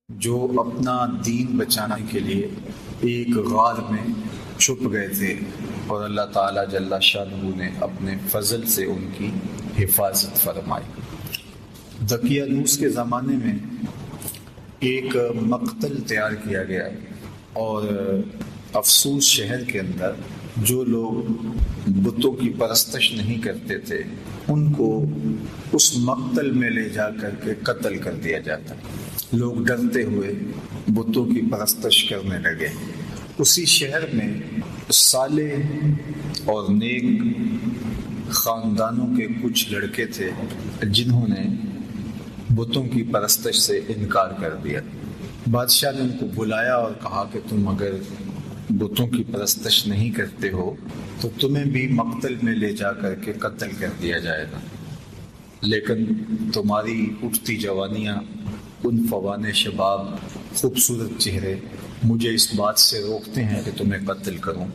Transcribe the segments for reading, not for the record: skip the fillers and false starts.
جو اپنا دین بچانے کے لیے ایک غار میں چھپ گئے تھے اور اللہ تعالیٰ جل شانہ نے اپنے فضل سے ان کی حفاظت فرمائی۔ دقیانوس کے زمانے میں ایک مقتل تیار کیا گیا اور افسوس شہر کے اندر جو لوگ بتوں کی پرستش نہیں کرتے تھے ان کو اس مقتل میں لے جا کر کے قتل کر دیا جاتا۔ لوگ ڈرتے ہوئے بتوں کی پرستش کرنے لگے۔ اسی شہر میں صالح اور نیک خاندانوں کے کچھ لڑکے تھے جنہوں نے بتوں کی پرستش سے انکار کر دیا۔ بادشاہ نے ان کو بلایا اور کہا کہ تم اگر بتوں کی پرستش نہیں کرتے ہو تو تمہیں بھی مقتل میں لے جا کر کے قتل کر دیا جائے گا، لیکن تمہاری اٹھتی جوانیاں، ان فوان شباب، خوبصورت چہرے مجھے اس بات سے روکتے ہیں کہ تمہیں قتل کروں،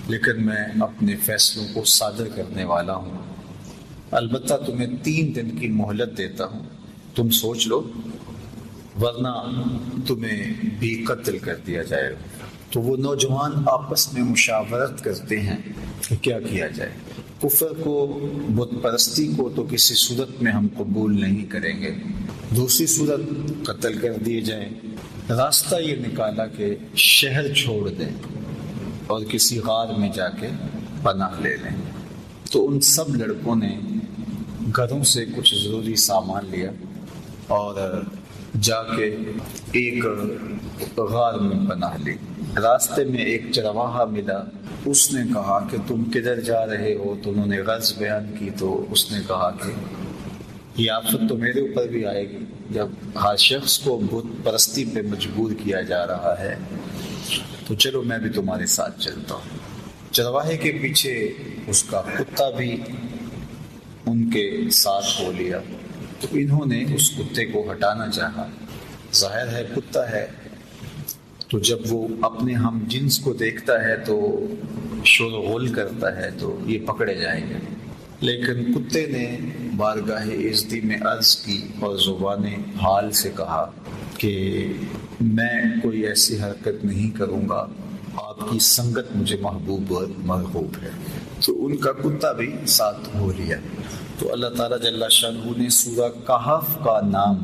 لیکن میں اپنے فیصلوں کو صادر کرنے والا ہوں۔ البتہ تمہیں 3 دن کی مہلت دیتا ہوں، تم سوچ لو ورنہ تمہیں بھی قتل کر دیا جائے گا۔ تو وہ نوجوان آپس میں مشاورت کرتے ہیں کہ کیا کیا جائے۔ کفر کو، بت پرستی کو تو کسی صورت میں ہم قبول نہیں کریں گے، دوسری صورت قتل کر دیے جائیں۔ راستہ یہ نکالا کہ شہر چھوڑ دیں اور کسی غار میں جا کے پناہ لے لیں۔ تو ان سب لڑکوں نے گھروں سے کچھ ضروری سامان لیا اور جا کے ایک غار میں پناہ لی۔ راستے میں ایک چرواہا ملا، اس نے کہا کہ تم کدھر جا رہے ہو؟ تو انہوں نے غرض بیان کی تو اس نے کہا کہ یہ آفت تو میرے اوپر بھی آئے گی جب ہر شخص کو بت پرستی پہ مجبور کیا جا رہا ہے، تو چلو میں بھی تمہارے ساتھ چلتا ہوں۔ چرواہے کے پیچھے اس کا کتا بھی ان کے ساتھ ہو لیا، تو انہوں نے اس کتے کو ہٹانا چاہا۔ ظاہر ہے کتا ہے تو جب وہ اپنے ہم جنس کو دیکھتا ہے تو شور و غل کرتا ہے، تو یہ پکڑے جائیں گے۔ لیکن کتے نے بارگاہ عزتی میں عرض کی اور زبان حال سے کہا کہ میں کوئی ایسی حرکت نہیں کروں گا، آپ کی سنگت مجھے محبوب اور مرغوب ہے۔ تو ان کا کتا بھی ساتھ ہو لیا۔ تو اللہ تعالیٰ جل شانہ نے سورہ کہف کا نام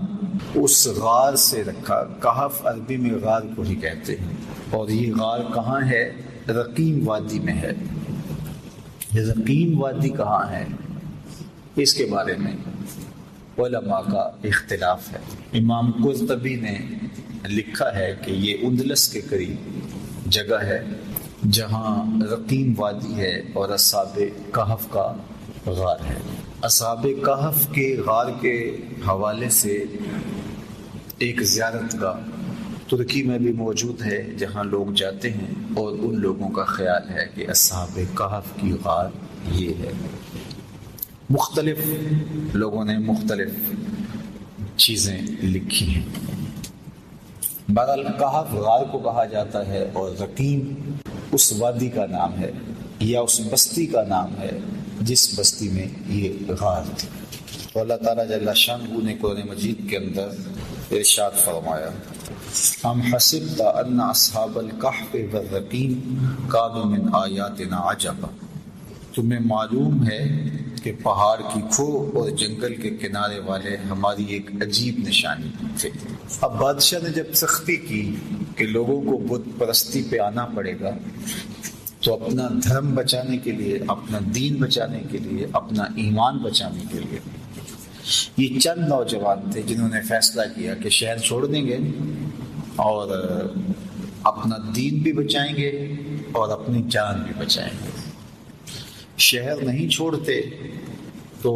اس غار سے رکھا۔ کہف عربی میں غار کو ہی کہتے ہیں، اور یہ غار کہاں ہے؟ رقیم وادی میں ہے۔ رقیم وادی کہاں ہے اس کے بارے میں علماء کا اختلاف ہے۔ امام قرطبی نے لکھا ہے کہ یہ اندلس کے قریب جگہ ہے جہاں رقیم وادی ہے اور اصحاب کہف کا غار ہے۔ اصحاب کہف کے غار کے حوالے سے ایک زیارت گاہ ترکی میں بھی موجود ہے جہاں لوگ جاتے ہیں، اور ان لوگوں کا خیال ہے کہ اصحاب کہف کی غار یہ ہے۔ مختلف لوگوں نے مختلف چیزیں لکھی ہیں۔ بہرحال کہف غار کو کہا جاتا ہے اور رقیم اس وادی کا نام ہے یا اس بستی کا نام ہے جس بستی میں یہ غار تھی۔ تو اللہ تعالیٰ جل شانہ نے قرآن مجید کے اندر ارشاد فرمایا، ام حسبت ان اصحاب الکہف والرقیم کانوا من آیاتنا عجبا، تمہیں معلوم ہے کہ پہاڑ کی کھو اور جنگل کے کنارے والے ہماری ایک عجیب نشانی تھے۔ اب بادشاہ نے جب سختی کی کہ لوگوں کو بت پرستی پہ آنا پڑے گا، تو اپنا دھرم بچانے کے لیے، اپنا دین بچانے کے لیے، اپنا ایمان بچانے کے لیے یہ چند نوجوان تھے جنہوں نے فیصلہ کیا کہ شہر چھوڑ دیں گے اور اپنا دین بھی بچائیں گے اور اپنی جان بھی بچائیں گے۔ شہر نہیں چھوڑتے تو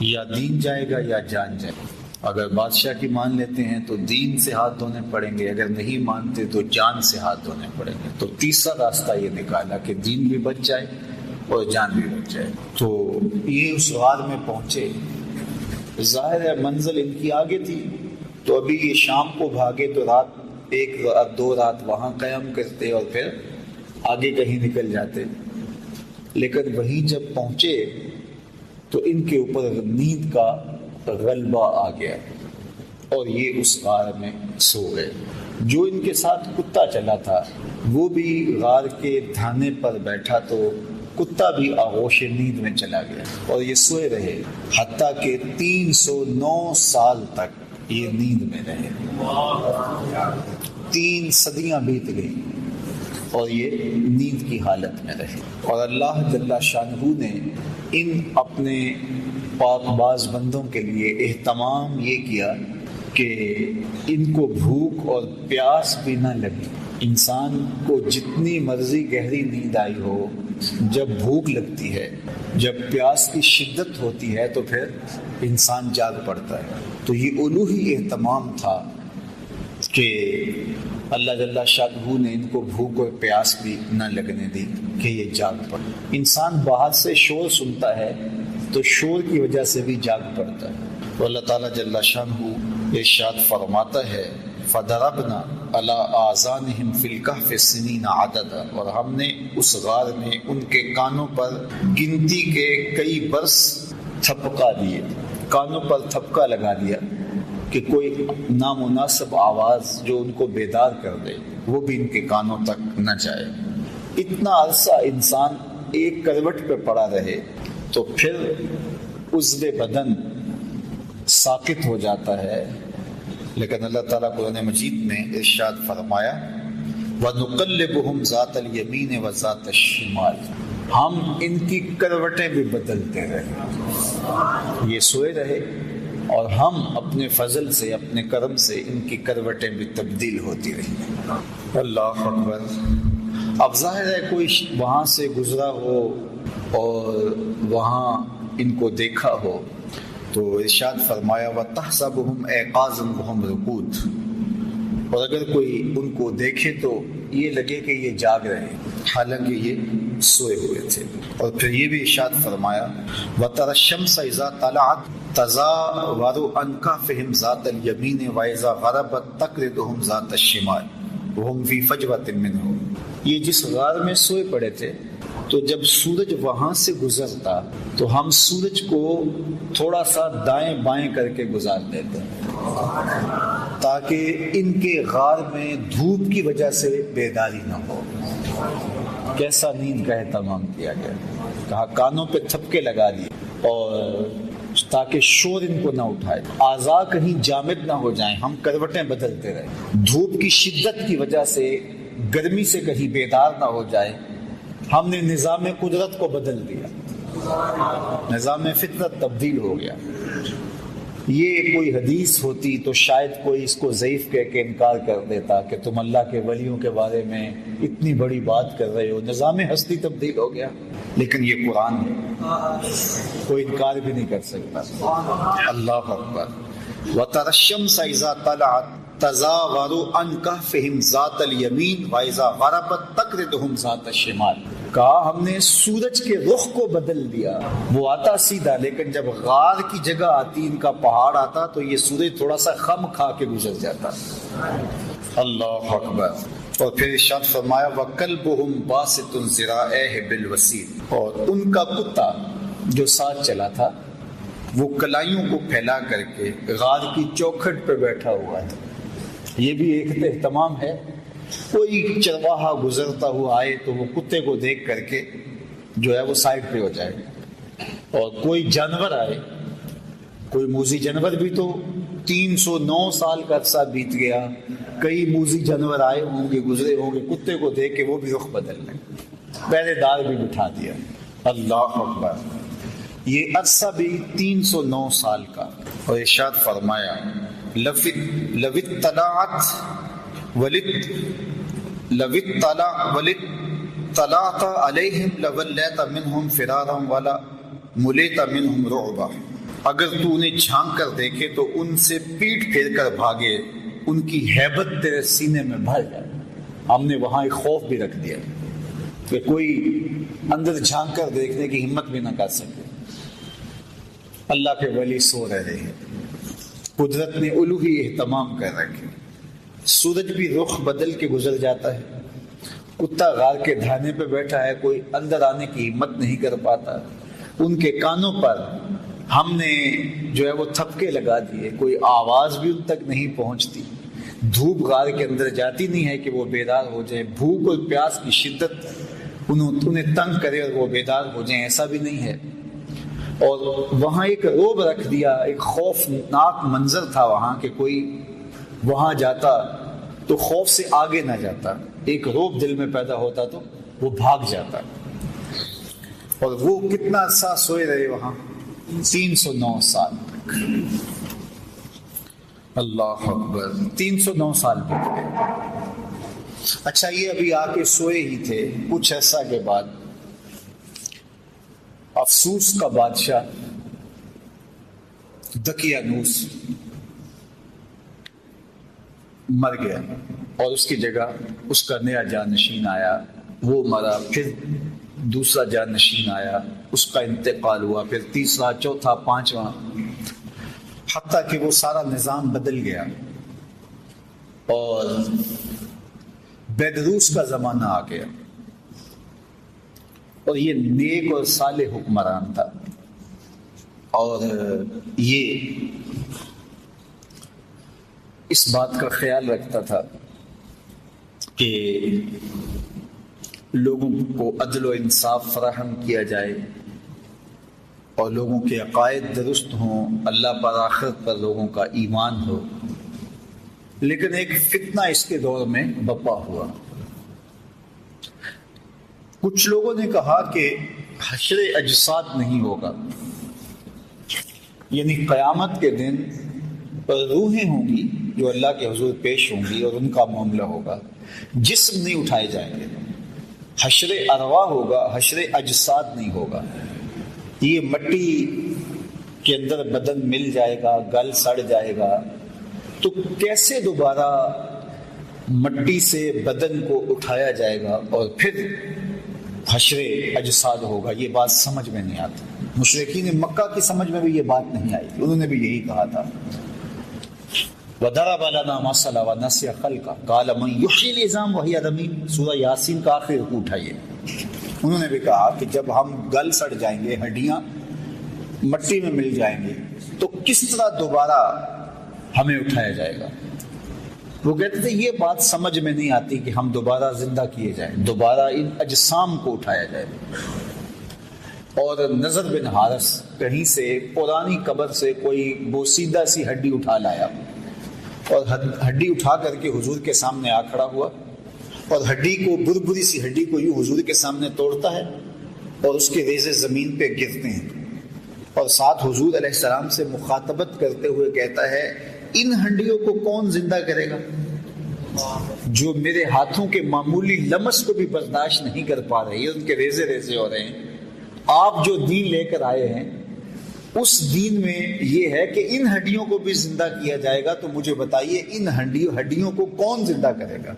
یا دین جائے گا یا جان جائے گا۔ اگر بادشاہ کی مان لیتے ہیں تو دین سے ہاتھ دھونے پڑیں گے، اگر نہیں مانتے تو جان سے ہاتھ دھونے پڑیں گے۔ تو تیسرا راستہ یہ نکالا کہ دین بھی بچ جائے اور جان بھی بچ جائے۔ تو یہ اس غار میں پہنچے۔ ظاہر ہے منزل ان کی آگے تھی، تو ابھی یہ شام کو بھاگے تو رات 1 رات 2 رات وہاں قیام کرتے اور پھر آگے کہیں نکل جاتے۔ لیکن وہیں جب پہنچے تو ان کے اوپر نیند کا غلبہ آ گیا اور یہ اس غار میں سو گئے۔ جو ان کے ساتھ کتا چلا تھا وہ بھی غار کے دھانے پر بیٹھا تو کتا بھی آغوش نیند میں چلا گیا اور یہ سوئے رہے حتیٰ کہ 309 سال تک یہ نیند میں رہے۔ 3 صدیاں بیت گئی اور یہ نیند کی حالت میں رہے، اور اللہ جل شانہ نے ان اپنے پاک باز بندوں کے لیے اہتمام یہ کیا کہ ان کو بھوک اور پیاس بھی نہ لگی۔ انسان کو جتنی مرضی گہری نیند آئی ہو، جب بھوک لگتی ہے، جب پیاس کی شدت ہوتی ہے تو پھر انسان جاگ پڑتا ہے۔ تو یہ الوہی اہتمام تھا کہ اللہ جل شانہ نے ان کو بھوک اور پیاس بھی نہ لگنے دی کہ یہ جاگ پڑے۔ انسان باہر سے شور سنتا ہے تو شور کی وجہ سے بھی جاگ پڑتا ہے۔ تو اللہ تعالیٰ جل شانہ ارشاد فرماتا ہے فَضَرَبْنَا عَلَىٰ آذَانِهِمْ فِي الْكَهْفِ سِنِينَ عَدَدًا، اور ہم نے اس غار میں ان کے کانوں پر گنتی کے کئی برس تھپکا دیے، کانوں پر تھپکا لگا دیا کہ کوئی نامناسب آواز جو ان کو بیدار کر دے وہ بھی ان کے کانوں تک نہ جائے۔ اتنا عرصہ انسان ایک کروٹ پہ پڑا رہے تو پھر عضو بدن ساکت ہو جاتا ہے، لیکن اللہ تعالیٰ قرآن مجید میں ارشاد فرمایا وَنُقَلِّبُهُمْ ذَاتَ الْيَمِينِ وَذَاتَ الشِّمَالِ، ہم ان کی کروٹیں بھی بدلتے رہے۔ یہ سوئے رہے اور ہم اپنے فضل سے، اپنے کرم سے ان کی کروٹیں بھی تبدیل ہوتی رہی۔ اللہ اکبر۔ اب ظاہر ہے کوئی وہاں سے گزرا ہو اور وہاں ان کو دیکھا ہو تو ارشاد فرمایا وَتَحْسَبُهُمْ أَيْقَاظًا وَهُمْ رُقُودٌ، اور اگر کوئی ان کو دیکھے تو یہ لگے کہ یہ جاگ رہے ہیں حالانکہ یہ سوئے ہوئے تھے۔ اور پھر یہ بھی ارشاد فرمایا وَتَرَى الشَّمْسَ إِذَا طَلَعَتْ تَزَاوَرُ عَنْ كَهْفِهِمْ ذَاتَ الْيَمِينِ وَإِذَا غَرَبَتْ تَقْرِضُهُمْ ذَاتَ الشِّمَالِ وَهُمْ فِي فَجْوَةٍ مِّنْهُ۔ یہ جس غار میں سوئے پڑے تھے تو جب سورج وہاں سے گزرتا تو ہم سورج کو تھوڑا سا دائیں بائیں کر کے گزار دیتے تاکہ ان کے غار میں دھوپ کی وجہ سے بیداری نہ ہو۔ کیسا نیند کا اہتمام کیا گیا، کہا کانوں پہ تھپکے لگا دیے اور تاکہ شور ان کو نہ اٹھائے، اعضاء کہیں جامد نہ ہو جائیں، ہم کروٹیں بدلتے رہے، دھوپ کی شدت کی وجہ سے گرمی سے کہیں بیدار نہ ہو جائے۔ ہم نے نظام قدرت کو بدل دیا، نظام فطرت تبدیل ہو گیا۔ یہ کوئی حدیث ہوتی تو شاید کوئی اس کو ضعیف کہہ کے انکار کر دیتا کہ تم اللہ کے ولیوں کے بارے میں اتنی بڑی بات کر رہے ہو، نظام ہستی تبدیل ہو گیا۔ لیکن یہ قرآن ہے، کوئی انکار بھی نہیں کر سکتا۔ اللہ اکبر۔ وَتَرَى الشَّمْسَ إِذَا طَلَعَتْ تَزَاوَرُ عَنْ كَهْفِهِمْ ذَاتَ الْيَمِينِ وَإِذَا غَرَبَتْ تَقْرِضُهُمْ ذَاتَ الشِّمَالِ۔ کہا ہم نے سورج کے رخ کو بدل دیا، وہ آتا سیدھا، لیکن جب غار کی جگہ آتی، ان کا پہاڑ آتا تو یہ سورج تھوڑا سا خم کھا کے گزر جاتا۔ اللہ اکبر۔ اور پھر ارشاد فرمایا وَكَلْبُهُمْ بَاسِطٌ ذِرَاعَيْهِ بِالْوَسِيدِ، اور ان کا کتا جو ساتھ چلا تھا وہ کلائیوں کو پھیلا کر کے غار کی چوکھٹ پہ بیٹھا ہوا تھا۔ یہ بھی ایک اہتمام ہے، کوئی چرواہا گزرتا ہوا آئے تو وہ کتے کو دیکھ کر کے جو ہے وہ سائڈ پہ ہو جائے، اور کوئی جانور آئے، کوئی موذی جانور بھی تو 309 سال کا عرصہ بیت گیا، کئی موذی جانور آئے ہوں گے، گزرے ہوں گے، کتے کو دیکھ کے وہ بھی رخ بدل لیں، پہرے دار بھی بٹھا دیا۔ اللہ اکبر۔ یہ عرصہ بھی 309 سال کا۔ اور ارشاد فرمایا لَوِ اطَّلَعْتَ عَلَيْهِمْ لَوَلَّيْتَ مِنْهُمْ فِرَارًا وَلَمُلِئْتَ مِنْهُمْ رُعْبًا، اگر تو انہیں جھانک کر دیکھے تو ان سے پیٹ پھیر کر بھاگے، ان کی ہیبت تیرے سینے میں بھر جائے۔ ہم نے وہاں ایک خوف بھی رکھ دیا کہ کوئی اندر جھانک کر دیکھنے کی ہمت بھی نہ کر سکے۔ اللہ کے ولی سو رہے ہیں، قدرت نے الوہی اہتمام کر رکھے، سورج بھی رخ بدل کے گزر جاتا ہے، کتا غار کے دھانے پہ بیٹھا ہے، کوئی اندر آنے کی ہمت نہیں کر پاتا، ان کے کانوں پر ہم نے جو ہے وہ تھپکے لگا دیے، کوئی آواز بھی ان تک نہیں پہنچتی، دھوپ غار کے اندر جاتی نہیں ہے کہ وہ بیدار ہو جائے، بھوک اور پیاس کی شدت انہیں تنگ کرے اور وہ بیدار ہو جائیں، ایسا بھی نہیں ہے۔ اور وہاں ایک رعب رکھ دیا، ایک خوفناک منظر تھا وہاں کہ کوئی وہاں جاتا تو خوف سے آگے نہ جاتا، ایک رعب دل میں پیدا ہوتا تو وہ بھاگ جاتا۔ اور وہ کتنا عرصہ سوئے رہے وہاں؟ 309 سال تک۔ اللہ اکبر، 309 سال بیت گئے۔ اچھا، یہ ابھی آ کے سوئے ہی تھے، کچھ عرصہ کے بعد افسوس کا بادشاہ دقیانوس مر گیا اور اس کی جگہ اس کا نیا جانشین آیا، وہ مرا، پھر دوسرا جانشین آیا، اس کا انتقال ہوا، پھر تیسرا، چوتھا، پانچواں، حتیٰ کہ وہ سارا نظام بدل گیا اور بیدروس کا زمانہ آ گیا۔ اور یہ نیک اور صالح حکمران تھا، اور یہ اس بات کا خیال رکھتا تھا کہ لوگوں کو عدل و انصاف فراہم کیا جائے اور لوگوں کے عقائد درست ہوں، اللہ پر آخرت پر لوگوں کا ایمان ہو۔ لیکن ایک فتنہ اس کے دور میں بپا ہوا۔ کچھ لوگوں نے کہا کہ حشر اجساد نہیں ہوگا، یعنی قیامت کے دن روحیں ہوں گی جو اللہ کے حضور پیش ہوں گی اور ان کا معاملہ ہوگا، جسم نہیں اٹھائے جائیں گے، حشر ارواح ہوگا، حشر اجساد نہیں ہوگا۔ یہ مٹی کے اندر بدن مل جائے گا، گل سڑ جائے گا، تو کیسے دوبارہ مٹی سے بدن کو اٹھایا جائے گا اور پھر حشر اجساد ہوگا؟ یہ بات سمجھ میں نہیں آتی۔ مشرکین مکہ کی سمجھ میں بھی یہ بات نہیں آئی تھی، انہوں نے بھی یہی کہا تھا، وَضَرَبَ لَنَا مَثَلًا وَنَسِيَ خَلْقَهُ قَالَ مَن يُحْيِي الْعِظَامَ وَهِيَ رَمِيمٌ۔ سورہ یاسین کا آخر رکوع اٹھائیے۔ انہوں نے بھی کہا کہ جب ہم گل سڑ جائیں گے، ہڈیاں مٹی میں مل جائیں گے، تو کس طرح دوبارہ ہمیں اٹھایا جائے گا؟ وہ کہتے تھے یہ بات سمجھ میں نہیں آتی کہ ہم دوبارہ زندہ کیے جائیں، دوبارہ ان اجسام کو اٹھایا جائے۔ اور نضر بن حارث کہیں سے پرانی قبر سے کوئی بوسیدہ سی ہڈی اٹھا لایا اور ہڈی اٹھا کر کے حضور کے سامنے آ کھڑا ہوا، اور ہڈی کو، بربری سی ہڈی کو یوں حضور کے سامنے توڑتا ہے اور اس کے ریزے زمین پہ گرتے ہیں، اور ساتھ حضور علیہ السلام سے مخاطبت کرتے ہوئے کہتا ہے ان ہڈیوں کو کون زندہ کرے گا جو میرے ہاتھوں کے معمولی لمس کو بھی برداشت نہیں کر پا رہے، ان کے ریزے ریزے ہو رہے ہیں۔ آپ جو دین لے کر آئے ہیں اس دین میں یہ ہے کہ ان ہڈیوں کو بھی زندہ کیا جائے گا، تو مجھے بتائیے ان ہڈیوں کو کون زندہ کرے گا؟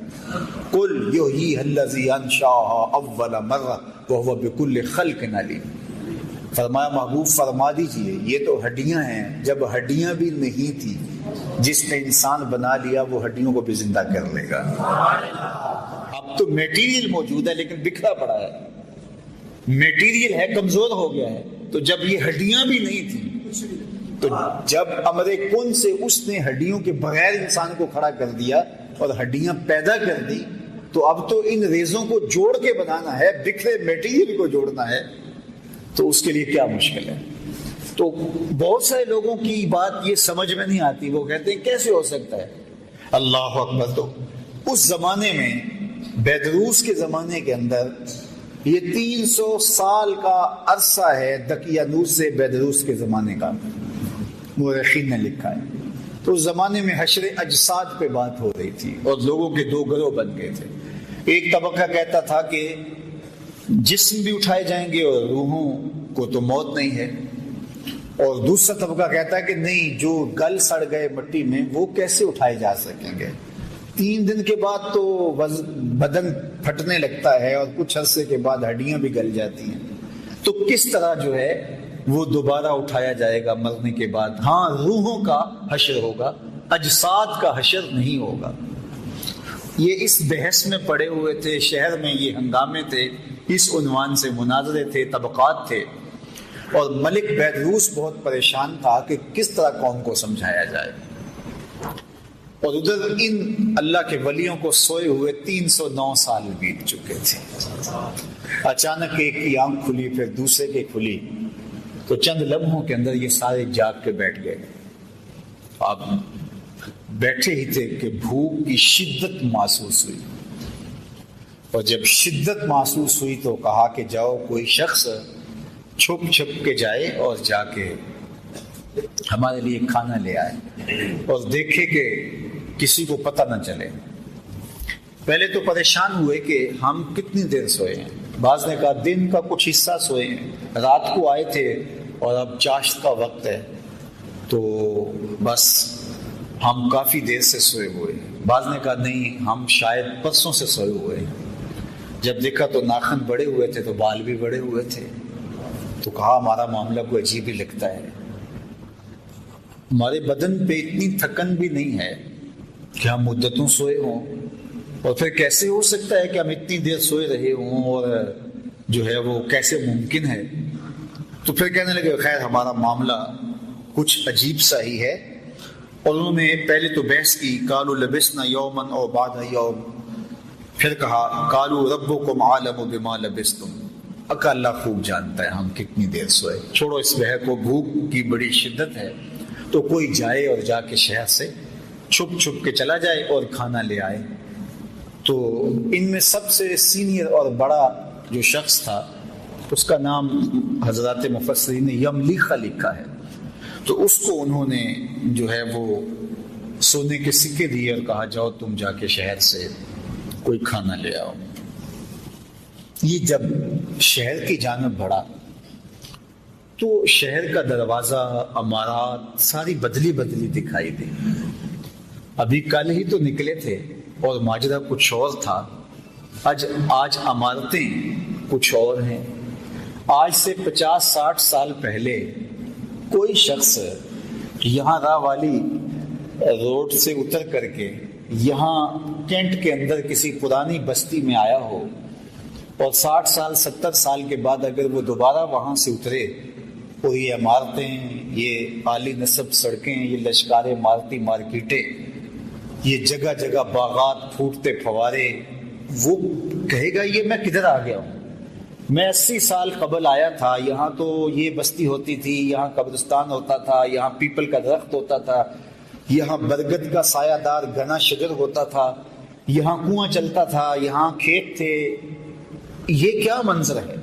قل یحییھا الذی انشأھا اول مرہ وہو بکل خلق علیم۔ فرمایا محبوب فرما دیجئے یہ تو ہڈیاں ہیں، جب ہڈیاں بھی نہیں تھی، جس نے انسان بنا لیا وہ ہڈیوں کو بھی زندہ کر لے گا۔ اب تو میٹیریل موجود ہے لیکن بکھرا پڑا ہے، میٹیریل ہے کمزور ہو گیا ہے، تو جب یہ ہڈیاں بھی نہیں تھی، تو جب امر کن سے اس نے ہڈیوں کے بغیر انسان کو کھڑا کر دیا اور ہڈیاں پیدا کر دی، تو اب تو ان ریزوں کو جوڑ کے بنانا ہے، بکھرے میٹیریل کو جوڑنا ہے، تو اس کے لیے کیا مشکل ہے؟ تو بہت سارے لوگوں کی بات یہ سمجھ میں نہیں آتی، وہ کہتے ہیں کیسے ہو سکتا ہے؟ اللہ اکبر۔ تو اس زمانے میں، بیدروس کے زمانے کے اندر، یہ 300 سال کا عرصہ ہے دقیانوس سے بیدروس کے زمانے کا، مورخین نے لکھا ہے۔ تو اس زمانے میں حشر اجساد پہ بات ہو رہی تھی اور لوگوں کے دو گروہ بن گئے تھے۔ ایک طبقہ کہتا تھا کہ جسم بھی اٹھائے جائیں گے اور روحوں کو تو موت نہیں ہے، اور دوسرا طبقہ کہتا ہے کہ نہیں، جو گل سڑ گئے مٹی میں وہ کیسے اٹھائے جا سکیں گے؟ 3 دن کے بعد تو بدن پھٹنے لگتا ہے اور کچھ عرصے کے بعد ہڈیاں بھی گل جاتی ہیں، تو کس طرح جو ہے وہ دوبارہ اٹھایا جائے گا مرنے کے بعد؟ ہاں، روحوں کا حشر ہوگا، اجساد کا حشر نہیں ہوگا۔ یہ اس بحث میں پڑے ہوئے تھے، شہر میں یہ ہنگامے تھے، اس عنوان سے مناظرے تھے، طبقات تھے۔ اور ملک بیدروس بہت پریشان تھا کہ کس طرح قوم کو سمجھایا جائے، اور ادھر ان اللہ کے ولیوں کو سوئے ہوئے 309 سال بیت چکے تھے۔ اچانک ایک کی آنکھ کھلی، پھر دوسرے کی کھلی، تو چند لمحوں کے اندر یہ سارے جاگ کے بیٹھ گئے۔ اب بیٹھے ہی تھے کہ بھوک کی شدت محسوس ہوئی، اور جب شدت محسوس ہوئی تو کہا کہ جاؤ کوئی شخص چھپ چھپ کے جائے اور جا کے ہمارے لیے کھانا لے آئے، اور دیکھے کہ کسی کو پتہ نہ چلے۔ پہلے تو پریشان ہوئے کہ ہم کتنی دیر سوئے ہیں، بعض نے کہا دن کا کچھ حصہ سوئے ہیں، رات کو آئے تھے اور اب چاشت کا وقت ہے تو بس ہم کافی دیر سے سوئے ہوئے ہیں۔ بعض نے کہا نہیں، ہم شاید پرسوں سے سوئے ہوئے ہیں۔ جب دیکھا تو ناخن بڑے ہوئے تھے تو بال بھی بڑے ہوئے تھے، تو کہا ہمارا معاملہ کوئی عجیب ہی لگتا ہے، ہمارے بدن پہ اتنی تھکن بھی نہیں ہے کہ ہم مدتوں سوئے ہوں، اور پھر کیسے ہو سکتا ہے کہ ہم اتنی دیر سوئے رہے ہوں، اور جو ہے وہ کیسے ممکن ہے؟ تو پھر کہنے لگے خیر ہمارا معاملہ کچھ عجیب سا ہی ہے، اور انہوں نے پہلے تو بحث کی، قالوا لبسنا یوما او بعد یوم، پھر کہا قالوا ربکم عالم بما لبستم، اکا اللہ خوب جانتا ہے ہم کتنی دیر سوئے، چھوڑو اس بحث کو، بھوک کی بڑی شدت ہے تو کوئی جائے اور جا کے شہر سے چھپ چھپ کے چلا جائے اور کھانا لے آئے۔ تو ان میں سب سے سینئر اور بڑا جو شخص تھا اس کا نام حضرات مفسرین نے یملیخہ لکھا ہے، تو اس کو انہوں نے جو ہے وہ سونے کے سکے دیے اور کہا جاؤ تم جا کے شہر سے کوئی کھانا لے آؤ۔ یہ جب شہر کی جانب بڑھا تو شہر کا دروازہ، عمارات ساری بدلی بدلی دکھائی دی۔ ابھی کل ہی تو نکلے تھے اور ماجرا کچھ اور تھا، آج عمارتیں کچھ اور ہیں۔ آج سے 50-60 سال پہلے کوئی شخص یہاں راہ والی روڈ سے اتر کر کے یہاں کینٹ کے اندر کسی پرانی بستی میں آیا ہو، اور 60 سال 70 سال کے بعد اگر وہ دوبارہ وہاں سے اترے اور یہ عمارتیں، یہ عالی نصب سڑکیں، یہ لشکار عمارتی مارکیٹیں، یہ جگہ جگہ باغات، پھوٹتے فوارے، وہ کہے گا یہ میں کدھر آ گیا ہوں؟ میں 80 سال قبل آیا تھا، یہاں تو یہ بستی ہوتی تھی، یہاں قبرستان ہوتا تھا، یہاں پیپل کا درخت ہوتا تھا، یہاں برگد کا سایہ دار گھنا شجر ہوتا تھا، یہاں کنواں چلتا تھا، یہاں کھیت تھے، یہ کیا منظر ہے؟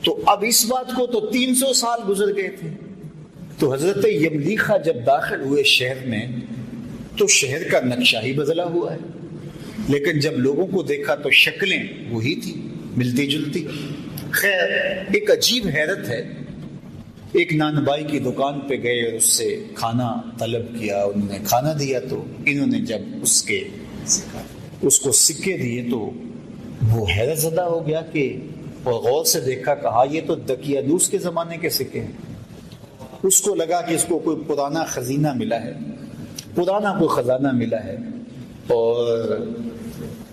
تو اب اس بات کو تو 300 سال گزر گئے تھے۔ تو حضرت یملیخہ جب داخل ہوئے شہر میں تو شہر کا نقشہ ہی بدلا ہوا ہے، لیکن جب لوگوں کو دیکھا تو شکلیں وہی تھی، ملتی جلتی۔ خیر ایک عجیب حیرت ہے، ایک نانبائی کی دکان پہ گئے اور اس سے کھانا طلب کیا، انہوں نے کھانا دیا، تو انہوں نے جب اس کو سکے دیے تو وہ حیرت زدہ ہو گیا کہ، اور غور سے دیکھا، کہا یہ تو دقیانوس کے زمانے کے سکے ہیں۔ اس کو لگا کہ اس کو کوئی پرانا خزینہ ملا ہے، پرانا کوئی خزانہ ملا ہے، اور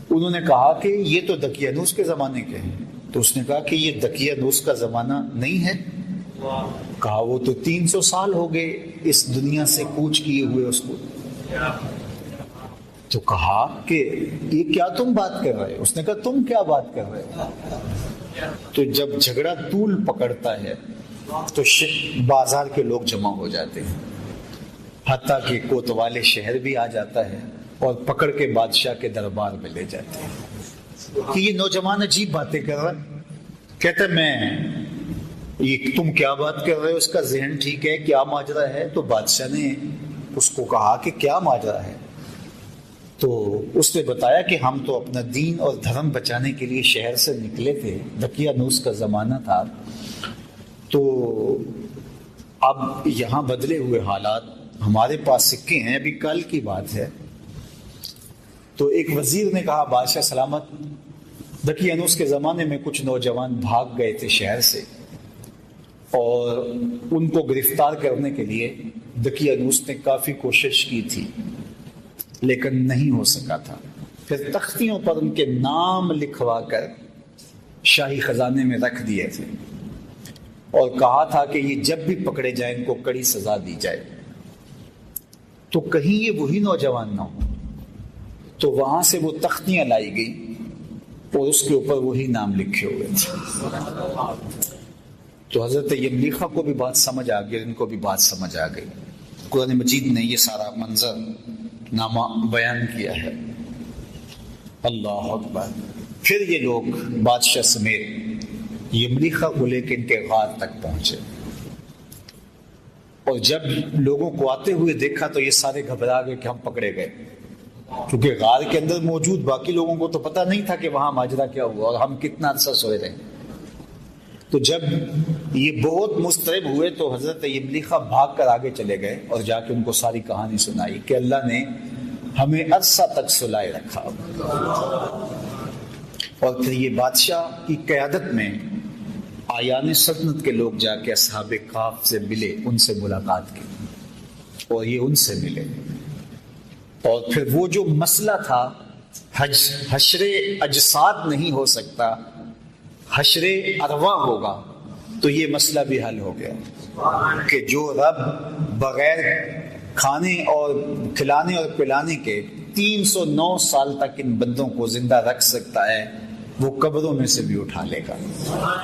انہوں نے کہا کہ یہ تو دقیانوس کے زمانے کے ہیں۔ تو اس نے کہا کہ یہ دقیانوس کا زمانہ نہیں ہے، کہا وہ تو 300 سال ہو گئے اس دنیا سے کوچ کیے ہوئے اس کو۔ تو کہا کہ یہ کیا تم بات کر رہے ہو؟ اس نے کہا تم کیا بات کر رہے ہو؟ تو جب جھگڑا طول پکڑتا ہے تو بازار کے لوگ جمع ہو جاتے ہیں، حتیٰ کہ کوتوال شہر بھی آ جاتا ہے اور پکڑ کے بادشاہ کے دربار میں لے جاتے ہیں کہ یہ نوجوان عجیب باتیں کر رہا ہے۔ کہتا ہے میں یہ تم کیا بات کر رہے ہو، اس کا ذہن ٹھیک ہے، کیا ماجرا ہے؟ تو بادشاہ نے اس کو کہا کہ کیا ماجرا ہے؟ تو اس نے بتایا کہ ہم تو اپنا دین اور دھرم بچانے کے لیے شہر سے نکلے تھے، دقیانوس کا زمانہ تھا، تو اب یہاں بدلے ہوئے حالات، ہمارے پاس سکے ہیں، ابھی کل کی بات ہے۔ تو ایک وزیر نے کہا بادشاہ سلامت، دقیانوس کے زمانے میں کچھ نوجوان بھاگ گئے تھے شہر سے، اور ان کو گرفتار کرنے کے لیے دقیانوس نے کافی کوشش کی تھی لیکن نہیں ہو سکا تھا۔ پھر تختیوں پر ان کے نام لکھوا کر شاہی خزانے میں رکھ دیے تھے۔ اور کہا تھا کہ یہ جب بھی پکڑے جائیں ان کو کڑی سزا دی جائے، تو کہیں یہ وہی نوجوان نہ ہو۔ تو وہاں سے وہ تختیاں لائی گئی اور اس کے اوپر وہی نام لکھے ہوئے تھے۔ تو حضرت یملیخہ کو بھی بات سمجھ آ گئی، ان کو بھی بات سمجھ آ گئی۔ قرآن مجید نے یہ سارا منظر نامہ بیان کیا ہے۔ اللہ اکبر۔ پھر یہ لوگ بادشاہ سمیت یملیخہ کو لے کے ان کے غار تک پہنچے، اور جب لوگوں کو آتے ہوئے دیکھا تو یہ سارے گھبرا گئے کہ ہم پکڑے گئے، کیونکہ غار کے اندر موجود باقی لوگوں کو تو پتہ نہیں تھا کہ وہاں ماجرا کیا ہوا اور ہم کتنا عرصہ سوئے رہے۔ تو جب یہ بہت مضطرب ہوئے تو حضرت یملیخہ بھاگ کر آگے چلے گئے اور جا کے ان کو ساری کہانی سنائی کہ اللہ نے ہمیں عرصہ تک سلائے رکھا۔ اور پھر یہ بادشاہ کی قیادت میں آیان سلطنت کے لوگ جا کے اصحاب کہف سے ملے، ان سے ملاقات کی اور یہ ان سے ملے۔ اور پھر وہ جو مسئلہ تھا حشر اجساد نہیں ہو سکتا، حشر ارواح ہوگا، تو یہ مسئلہ بھی حل ہو گیا کہ جو رب بغیر کھانے اور کھلانے اور پلانے کے 309 سال تک ان بندوں کو زندہ رکھ سکتا ہے، وہ قبروں میں سے بھی اٹھا لے گا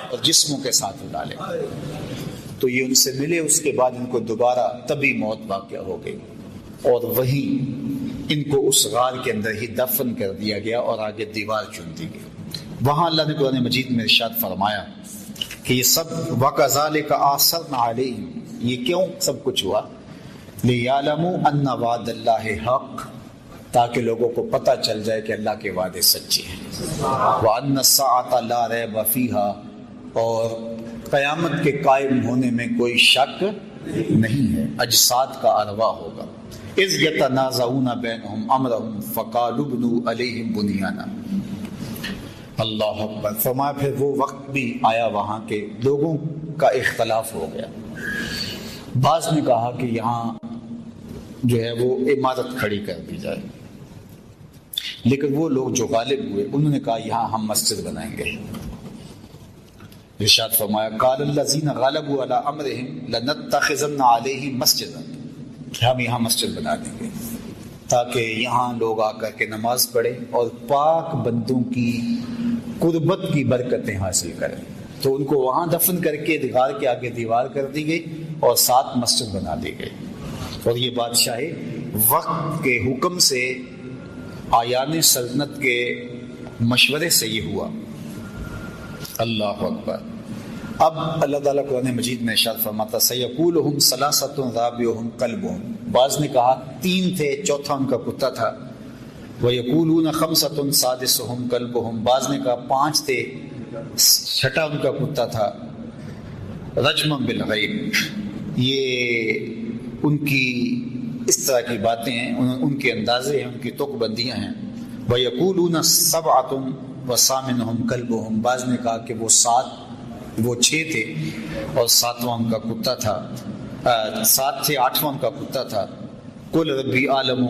اور جسموں کے ساتھ اٹھا لے گا۔ تو یہ ان سے ملے، اس کے بعد ان کو دوبارہ طبی موت واقع ہو گئی اور وہیں ان کو اس غار کے اندر ہی دفن کر دیا گیا اور آگے دیوار چن دی گئی۔ وہاں اللہ نے قرآن مجید میں ارشاد فرمایا کہ یہ سب وَكَذَلِكَ أَعْثَرْنَا عَلَيْهِمْ، یہ کیوں سب کچھ ہوا؟ لِيَعْلَمُوا أَنَّ وَعْدَ اللَّهِ حَقٌّ، تاکہ لوگوں کو پتہ چل جائے کہ اللہ کے وعدے سچے ہیں۔ وَأَنَّ السَّاعَةَ لَا رَيْبَ فِيهَا، اور قیامت کے قائم ہونے میں کوئی شک نہیں ہے، اجساد کا ارواح ہوگا۔ إِذْ يَتَنَازَعُونَ بَيْنَهُمْ أَمْرَهُمْ فَقَالُوا ابْنُوا عَلَيْهِمْ بُنْيَانًا۔ اللہ اکبر۔ فرمایا پھر وہ وقت بھی آیا وہاں کے لوگوں کا اختلاف ہو گیا۔ بعض نے کہا کہ یہاں جو ہے وہ عمارت کھڑی کر دی جائے، لیکن وہ لوگ جو غالب ہوئے انہوں نے کہا یہاں ہم مسجد بنائیں گے۔ ارشاد فرمایا قال الذین غلبوا علی امرهم لنتخذن علیہم مسجدا، کہ ہم یہاں مسجد بنا دیں گے تاکہ یہاں لوگ آ کر کے نماز پڑھیں اور پاک بندوں کی قربت کی برکتیں حاصل کریں۔ تو ان کو وہاں دفن کر کے غار کے آگے دیوار کر دی گئی اور ساتھ مسجد بنا دی گئی۔ اور یہ بادشاہ وقت کے حکم سے، آیان سلطنت کے مشورے سے یہ ہوا۔ اللہ اکبر۔ اب اللہ تعالیٰ قرآن مجید میں ارشاد فرماتا سَيَقُولُهُمْ ثَلَاثَةٌ رَابِعُهُمْ قَلْبُهُمْ، بعض نے کہا 3 تھے چوتھا ان کا کتا تھا۔ وَيَقُولُونَ خَمْسَةٌ سَادِسُهُمْ قَلْبُهُمْ، بعض نے کہا 5 تھے چھٹا ان کا کتا تھا۔ رجما بالغیب، یہ ان کی اس طرح کی باتیں ہیں، ان کے اندازے ہیں، ان کی تک بندیاں ہیں۔ وَيَقُولُونَ سَبْعَةٌ وَثَامِنُهُمْ قَلْبُهُمْ، بعض نے کہا کہ وہ 6 تھے اور 7واں ان کا کتا تھا، 7 تھے 8واں ان کا کتا تھا۔ قُلْ رَبِّي أَعْلَمُ